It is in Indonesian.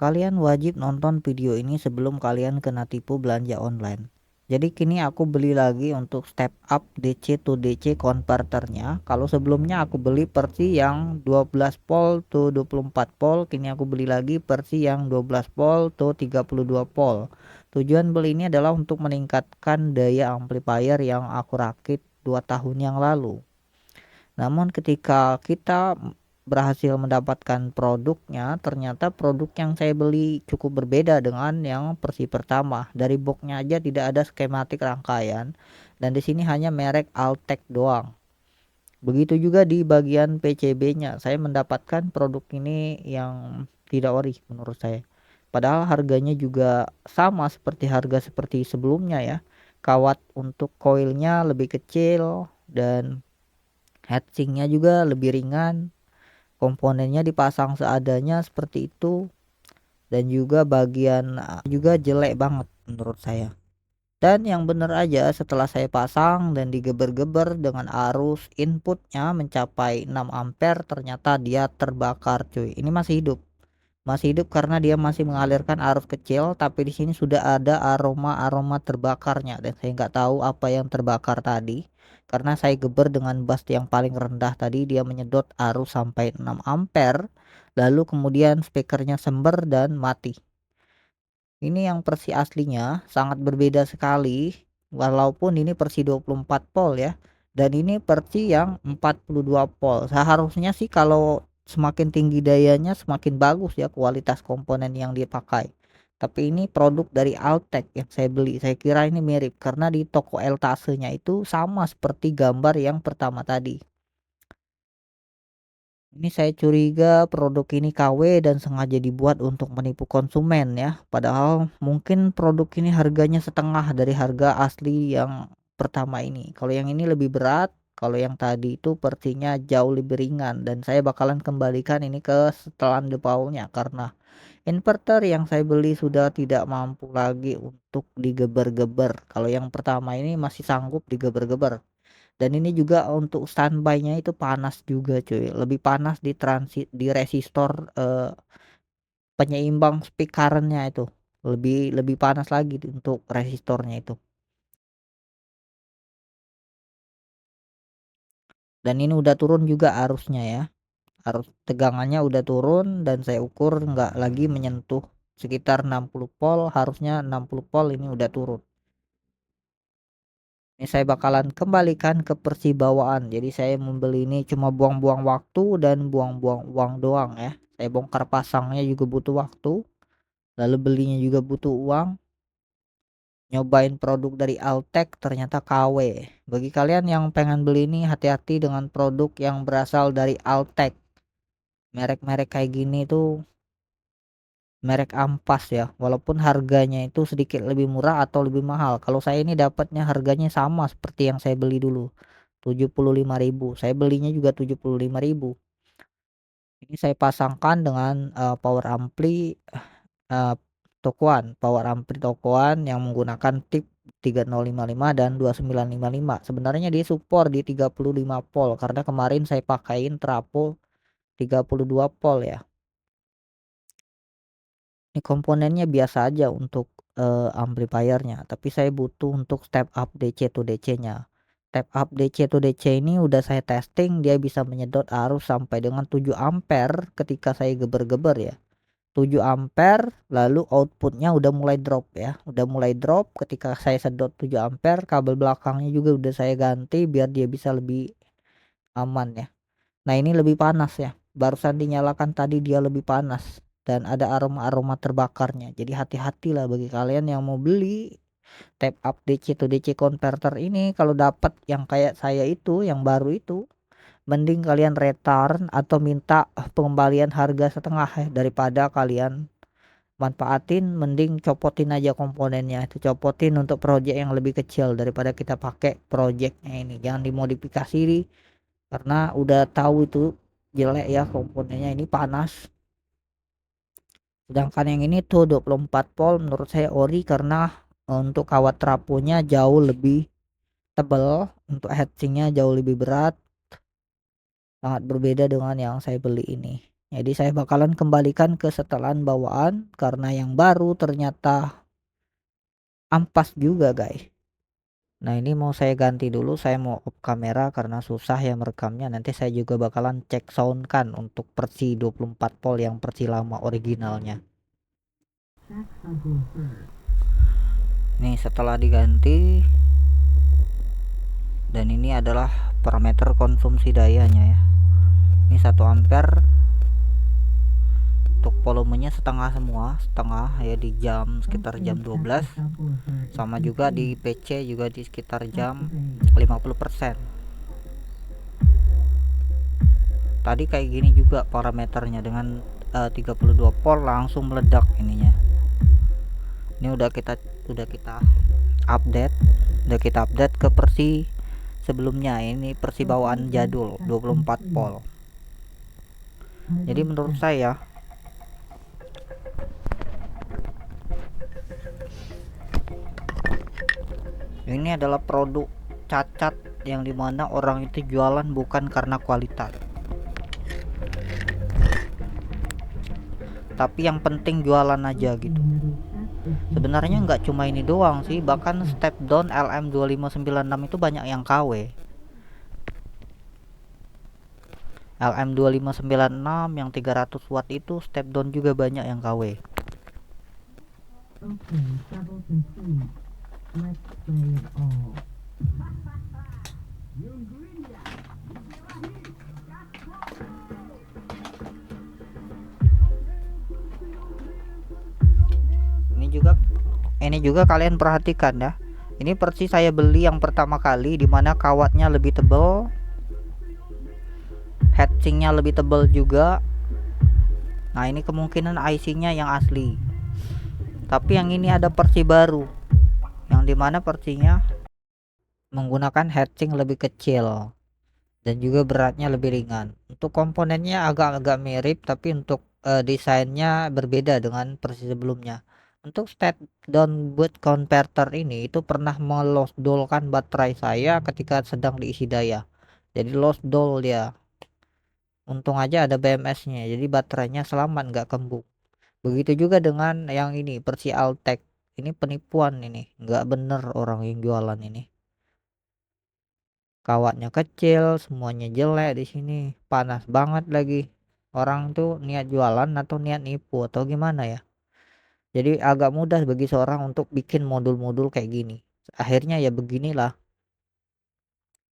Kalian wajib nonton video ini sebelum kalian kena tipu belanja online. Jadi kini aku beli lagi untuk step up DC to DC converternya. Kalau sebelumnya aku beli versi yang 12 volt to 24 volt, kini aku beli lagi versi yang 12 volt to 32 volt. Tujuan beli ini adalah untuk meningkatkan daya amplifier yang aku rakit 2 tahun yang lalu. Namun ketika kita berhasil mendapatkan produknya, ternyata produk yang saya beli cukup berbeda dengan yang versi pertama. Dari boxnya aja tidak ada skematik rangkaian, dan di sini hanya merek Altec doang. Begitu juga di bagian PCB-nya, saya mendapatkan produk ini yang tidak ori menurut saya. Padahal harganya juga sama seperti sebelumnya ya. Kawat untuk koilnya lebih kecil dan heatsinknya juga lebih ringan, komponennya dipasang seadanya seperti itu, dan juga bagian juga jelek banget menurut saya. Dan yang bener aja, setelah saya pasang dan digeber-geber dengan arus inputnya mencapai 6 ampere, ternyata dia terbakar cuy. Ini masih hidup karena dia masih mengalirkan arus kecil, tapi di sini sudah ada aroma terbakarnya, dan saya nggak tahu apa yang terbakar tadi karena saya geber dengan bus yang paling rendah tadi. Dia menyedot arus sampai 6 ampere, lalu kemudian speakernya sember dan mati. Ini yang versi aslinya sangat berbeda sekali, walaupun ini versi 24 volt ya, dan ini versi yang 42 volt. Seharusnya sih kalau semakin tinggi dayanya semakin bagus ya kualitas komponen yang dipakai. Tapi ini produk dari Altec yang saya beli. Saya kira ini mirip karena di toko eltasenya itu sama seperti gambar yang pertama tadi. Ini saya curiga produk ini KW dan sengaja dibuat untuk menipu konsumen ya. Padahal mungkin produk ini harganya setengah dari harga asli yang pertama ini. Kalau yang ini lebih berat, kalau yang tadi itu versinya jauh lebih ringan, dan saya bakalan kembalikan ini ke setelan depaulnya karena inverter yang saya beli sudah tidak mampu lagi untuk digeber-geber. Kalau yang pertama ini masih sanggup digeber-geber. Dan ini juga untuk standby-nya itu panas juga cuy, lebih panas di transit di resistor penyeimbang speed current-nya itu, lebih lebih panas lagi untuk resistornya itu. Dan ini udah turun juga arusnya ya, arus tegangannya udah turun, dan saya ukur nggak lagi menyentuh sekitar 60 volt, harusnya 60 volt ini udah turun. Ini saya bakalan kembalikan ke Persi bawaan. Jadi saya membeli ini cuma buang-buang waktu dan buang-buang uang doang ya. Saya bongkar pasangnya juga butuh waktu, lalu belinya juga butuh uang. Nyobain produk dari Altec ternyata KW. Bagi kalian yang pengen beli ini, hati-hati dengan produk yang berasal dari Altec. Merek-merek kayak gini tuh merek ampas ya. Walaupun harganya itu sedikit lebih murah atau lebih mahal. Kalau saya ini dapatnya harganya sama seperti yang saya beli dulu. 75.000. Saya belinya juga 75.000. Ini saya pasangkan dengan power ampli power ampli tokoan yang menggunakan tip 3055 dan 2955. Sebenarnya dia support di 35 volt karena kemarin saya pakaiin trafo 32 volt ya. Ini komponennya biasa aja untuk amplifiernya, tapi saya butuh untuk step up DC to DC-nya. Step up DC to DC ini udah saya testing, dia bisa menyedot arus sampai dengan 7 ampere ketika saya geber-geber ya. 7 ampere, lalu outputnya udah mulai drop ya. Udah mulai drop ketika saya sedot 7 ampere, kabel belakangnya juga udah saya ganti biar dia bisa lebih aman ya. Nah, ini lebih panas ya. Barusan dinyalakan tadi dia lebih panas dan ada aroma-aroma terbakarnya. Jadi hati-hatilah bagi kalian yang mau beli tap up DC to DC converter ini. Kalau dapat yang kayak saya itu, yang baru itu, mending kalian return atau minta pengembalian harga setengah ya, daripada kalian manfaatin. Mending copotin aja komponennya, itu copotin untuk project yang lebih kecil daripada kita pakai projectnya ini. Jangan dimodifikasi karena udah tahu itu jelek ya, komponennya ini panas. Sedangkan yang ini tuh 24 volt menurut saya ori karena untuk kawat trafonya jauh lebih tebal, untuk heatsinknya jauh lebih berat, sangat berbeda dengan yang saya beli ini. Jadi saya bakalan kembalikan ke setelan bawaan karena yang baru ternyata ampas juga guys. Nah ini mau saya ganti dulu, saya mau off kamera karena susah ya merekamnya. Nanti saya juga bakalan cek sound kan untuk versi 24 volt yang versi lama originalnya. Nih setelah diganti, dan ini adalah parameter konsumsi dayanya ya. Ini 1 ampere. Untuk volumenya setengah semua, setengah ya di jam sekitar jam 12. Sama juga di PC juga di sekitar jam 50%. Tadi kayak gini juga parameternya dengan 32 volt langsung meledak ininya. Ini udah kita update ke versi sebelumnya. Ini versi bawaan jadul 24 volt. Jadi menurut saya ini adalah produk cacat yang dimana orang itu jualan bukan karena kualitas, tapi yang penting jualan aja gitu. Sebenarnya nggak cuma ini doang sih, bahkan step down LM2596 itu banyak yang KW. LM2596 yang 300 watt itu step down juga banyak yang KW. Ini juga kalian perhatikan ya. Ini persis saya beli yang pertama kali, dimana kawatnya lebih tebal, heatsinknya lebih tebal juga. Nah ini kemungkinan IC-nya yang asli, tapi yang ini ada versi baru, yang dimana versinya menggunakan heatsink lebih kecil dan juga beratnya lebih ringan. Untuk komponennya agak-agak mirip, tapi untuk desainnya berbeda dengan versi sebelumnya. Untuk step down boot converter ini itu pernah melosdolkan baterai saya ketika sedang diisi daya. Jadi lost doll dia. Untung aja ada BMS-nya, jadi baterainya selamat nggak kembung. Begitu juga dengan yang ini versi Altec. Ini penipuan ini, nggak bener orang yang jualan ini. Kawatnya kecil, semuanya jelek di sini, panas banget lagi. Orang tuh niat jualan atau niat nipu atau gimana ya? Jadi agak mudah bagi seorang untuk bikin modul-modul kayak gini. Akhirnya ya beginilah.